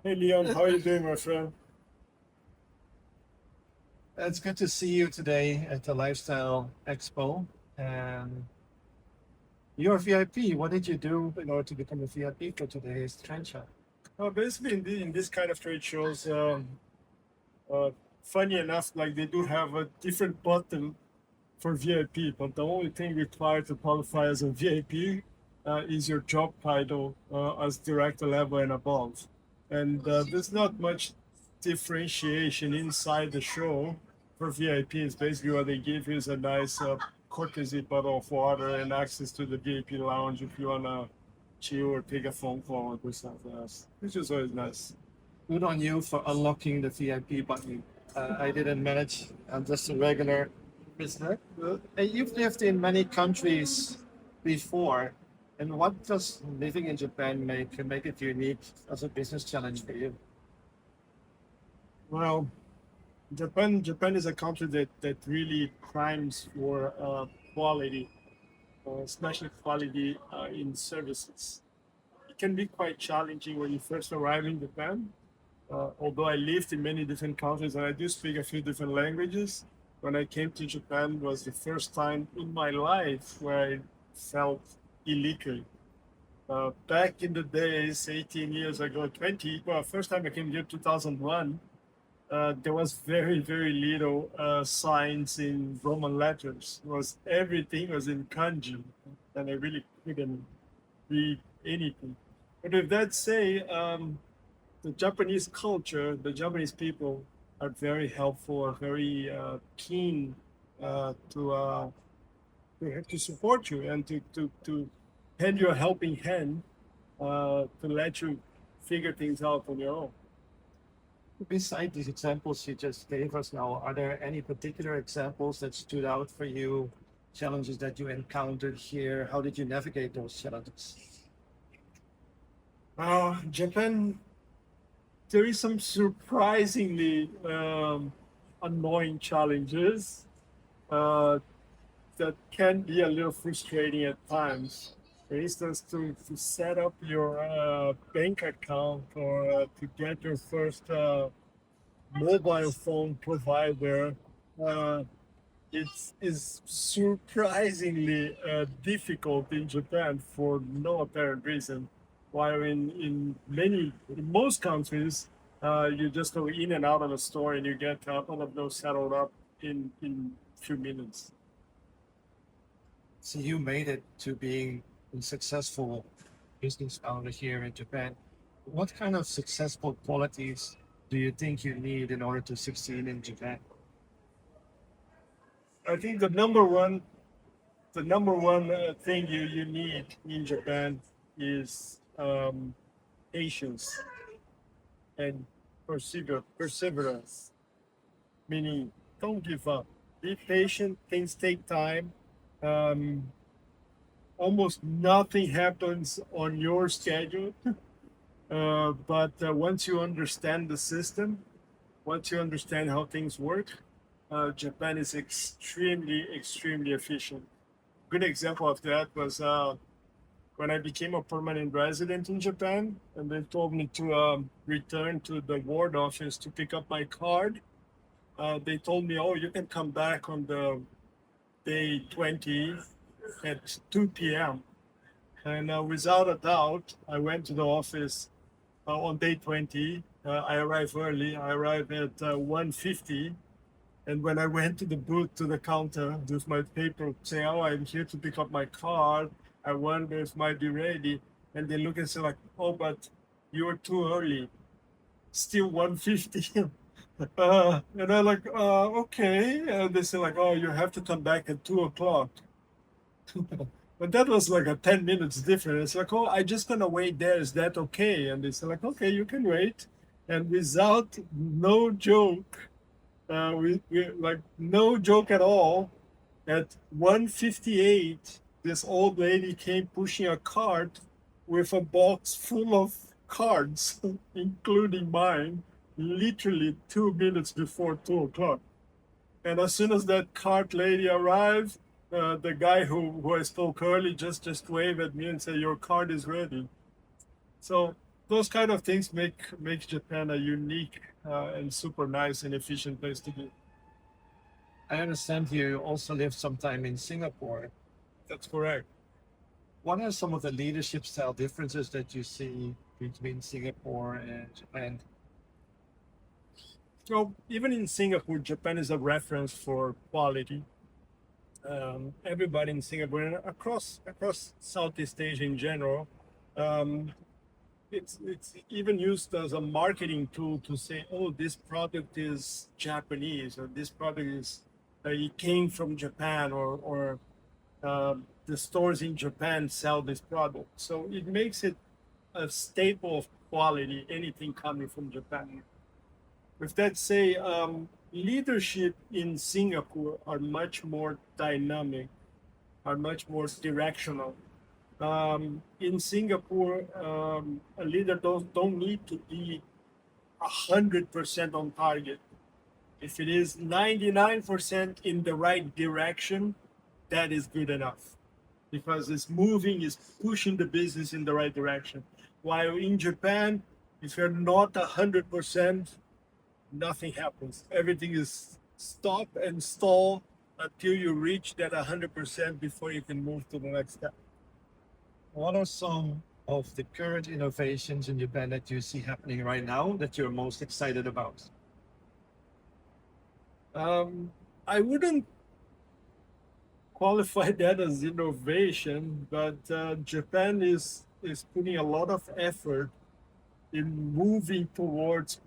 Hey Leon, how are you doing, my friend? It's good to see you today at the Lifestyle Expo. And you're a VIP. What did you do in order to become a VIP for today's trend show? Basically, in this kind of trade shows, uh, funny enough, like they do have a different button for VIP, but the only thing required to qualify as a VIP is your job title as director level and above. And there's not much differentiation inside the show for VIPs. Basically, what they give you is a nice courtesy bottle of water and access to the VIP lounge if you want to chill or take a phone call or do something else, which is always nice. Good on you for unlocking the VIP button. I didn't manage. I'm just a regular visitor. You've lived in many countries before. And what does living in Japan make it unique as a business challenge for you? Well, Japan is a country that really primes for quality, especially quality in services. It can be quite challenging when you first arrive in Japan. Although I lived in many different countries and I do speak a few different languages, when I came to Japan was the first time in my life where I felt illiterate. Back in the days, 18 years ago, 20, well, first time I came here, 2001, there was very, very little signs in Roman letters. It was everything was in kanji, and I really couldn't read anything. But with that say, the Japanese culture, the Japanese people are very helpful, are very keen to support you and to hand you a helping hand to let you figure things out on your own. Beside these examples you just gave us now, are there any particular examples that stood out for you? Challenges that you encountered here? How did you navigate those challenges? Japan, there is some surprisingly annoying challenges uh, that can be a little frustrating at times. For instance, to set up your bank account or to get your first mobile phone provider, uh, it is surprisingly difficult in Japan for no apparent reason. While in most countries, you just go in and out of a store and you get all of those settled up in few minutes. So you made it to being a successful business owner here in Japan. What kind of successful qualities do you think you need in order to succeed in Japan? I think the number one thing you need in Japan is patience and perseverance. Meaning, don't give up. Be patient. Things take time. Um, Almost nothing happens on your schedule. But once you understand the system, once you understand how things work, Japan is extremely efficient. Good example of that was when I became a permanent resident in Japan, and they told me to return to the ward office to pick up my card. They told me, "Oh, you can come back on the day 20 at 2 p.m." And without a doubt, I went to the office on day 20. I arrived early. I arrived at 1:50. And when I went to the booth, to the counter with my paper, saying, "Oh, I'm here to pick up my card. I wonder if it might be ready." And they look and say, like, "Oh, but you're too early. Still 1:50." And I'm like, okay. And they say, like, "Oh, you have to come back at 2 o'clock." But that was like a 10 minutes difference. It's like, "Oh, I just gonna wait there. Is that okay?" And they say, like, "Okay, you can wait." And without no joke, we like no joke at all. At 1:58, this old lady came pushing a cart with a box full of cards, including mine, literally 2 minutes before 2 o'clock. And as soon as that cart lady arrived, the guy who I spoke early just waved at me and said, "Your card is ready." So those kind of things make Japan a unique and super nice and efficient place to be. I understand you also lived some time in Singapore. That's correct. What are some of the leadership style differences that you see between Singapore and Japan? So even in Singapore, Japan is a reference for quality. Everybody in Singapore and across Southeast Asia in general, um, it's even used as a marketing tool to say, oh, this product is Japanese, or this product is it came from Japan, or the stores in Japan sell this product. So it makes it a staple of quality. Anything coming from Japan. With that say, leadership in Singapore are much more dynamic, are much more directional. In Singapore, a leader don't need to be 100% on target. If it is 99% in the right direction, that is good enough because it's moving, it's pushing the business in the right direction. While in Japan, if you're not 100%, nothing happens. Everything is stop and stall until you reach that 100% before you can move to the next step. What are some of the current innovations in Japan that you see happening right now that you're most excited about? I wouldn't qualify that as innovation, but Japan is putting a lot of effort in moving towards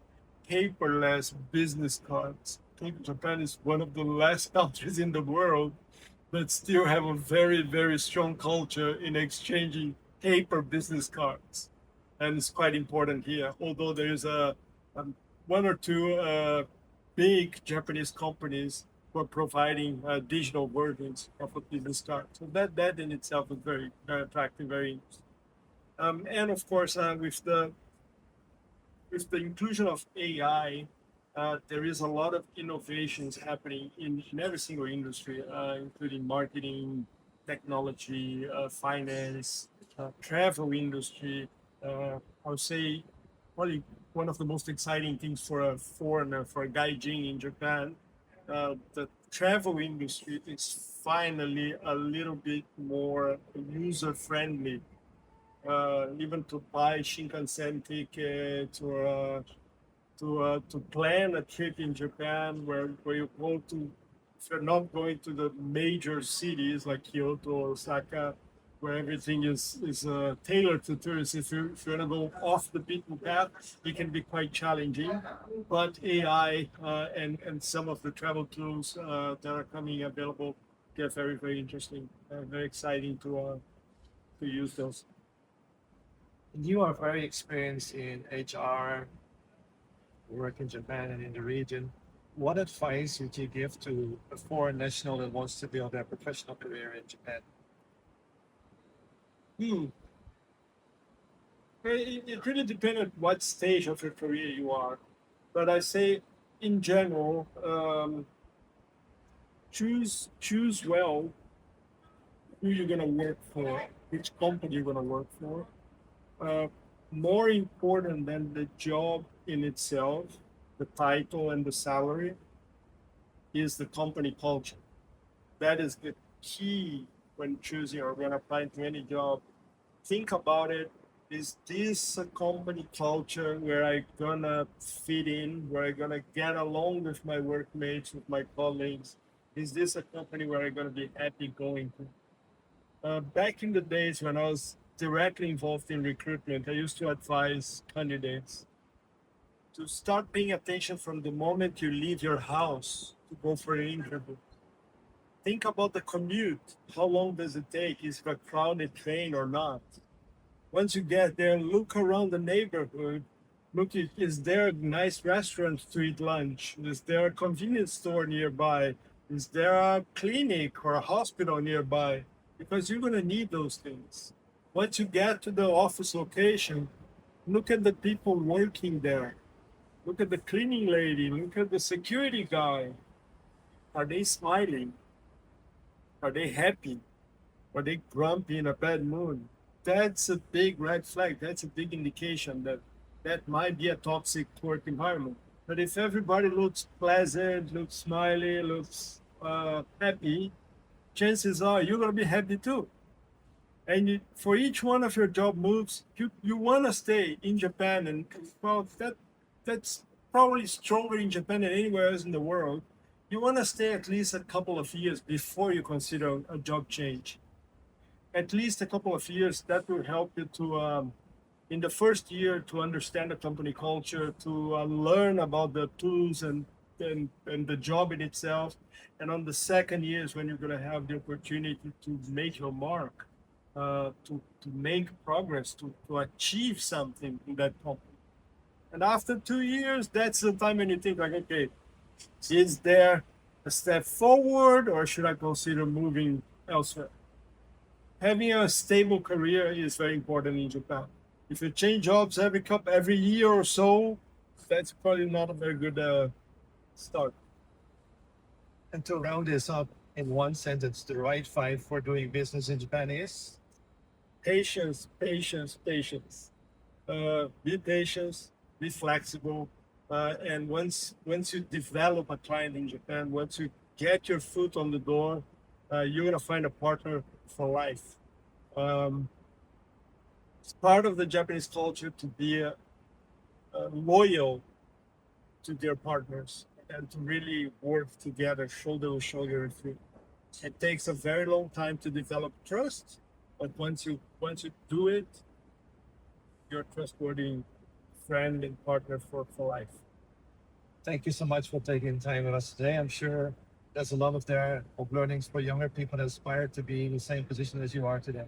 paperless business cards. I think Japan is one of the last countries in the world that still have a very, very strong culture in exchanging paper business cards. And it's quite important here, although there's a one or two big Japanese companies who are providing digital versions of a business card. So that in itself is very, very attractive, very interesting. And of course, with the inclusion of AI, there is a lot of innovations happening in every single industry, including marketing, technology, finance, travel industry. I would say probably one of the most exciting things for a foreigner, for a gaijin in Japan, the travel industry is finally a little bit more user friendly, even to buy Shinkansen tickets or to plan a trip in Japan where you go to, if you're not going to the major cities like Kyoto or Osaka, where everything is tailored to tourists. If you're gonna go off the beaten path, it can be quite challenging. But AI and some of the travel tools that are coming available get very, very interesting, very exciting to use those. You are very experienced in HR, work in Japan and in the region. What advice would you give to a foreign national that wants to build their professional career in Japan? Hmm. It really depends on what stage of your career you are. But I say, in general, choose well who you're gonna work for, which company you're gonna work for. Uh, More important than the job in itself, the title and the salary, is the company culture. That is the key when choosing or when applying to any job. Think about it. Is this a company culture where I gonna fit in, where I gonna get along with my workmates, with my colleagues? Is this a company where I'm gonna be happy going to? Back in the days when I was directly involved in recruitment, I used to advise candidates to start paying attention from the moment you leave your house to go for an interview. Think about the commute. How long does it take? Is it a crowded train or not? Once you get there, look around the neighborhood. Look, is there a nice restaurant to eat lunch? Is there a convenience store nearby? Is there a clinic or a hospital nearby? Because you're going to need those things. Once you get to the office location, look at the people working there. Look at the cleaning lady. Look at the security guy. Are they smiling? Are they happy? Are they grumpy in a bad mood? that's a big red flag. That's a big indication that that might be a toxic work environment. But if everybody looks pleasant, looks smiley, looks happy, chances are you're gonna be happy too. And for each one of your job moves, you want to stay in Japan, and well, that's probably stronger in Japan than anywhere else in the world. You want to stay at least a couple of years before you consider a job change. At least a couple of years. That will help you to, in the first year, to understand the company culture, to learn about the tools and the job in itself. And on the second year is when you're going to have the opportunity to make your mark, to make progress, to achieve something in that company. And after 2 years, that's the time when you think like, okay, is there a step forward or should I consider moving elsewhere? Having a stable career is very important in Japan. If you change jobs every year or so, that's probably not a very good start. And to round this up in one sentence, the right five for doing business in Japan is? Patience, patience, patience. Be patient, be flexible, and once you develop a client in Japan, once you get your foot on the door, you're gonna find a partner for life. Um, it's part of the Japanese culture to be loyal to their partners and to really work together, shoulder to shoulder with you. It takes a very long time to develop trust, but once you do it, you're a trustworthy friend and partner for life. Thank you so much for taking time with us today. I'm sure there's a lot of learnings for younger people that aspire to be in the same position as you are today.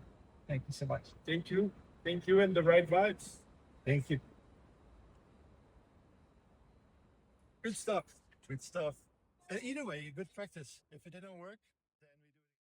Thank you so much. Thank you. Thank you, and the right vibes. Thank you. Good stuff. Good stuff. Either way, good practice. If it didn't work,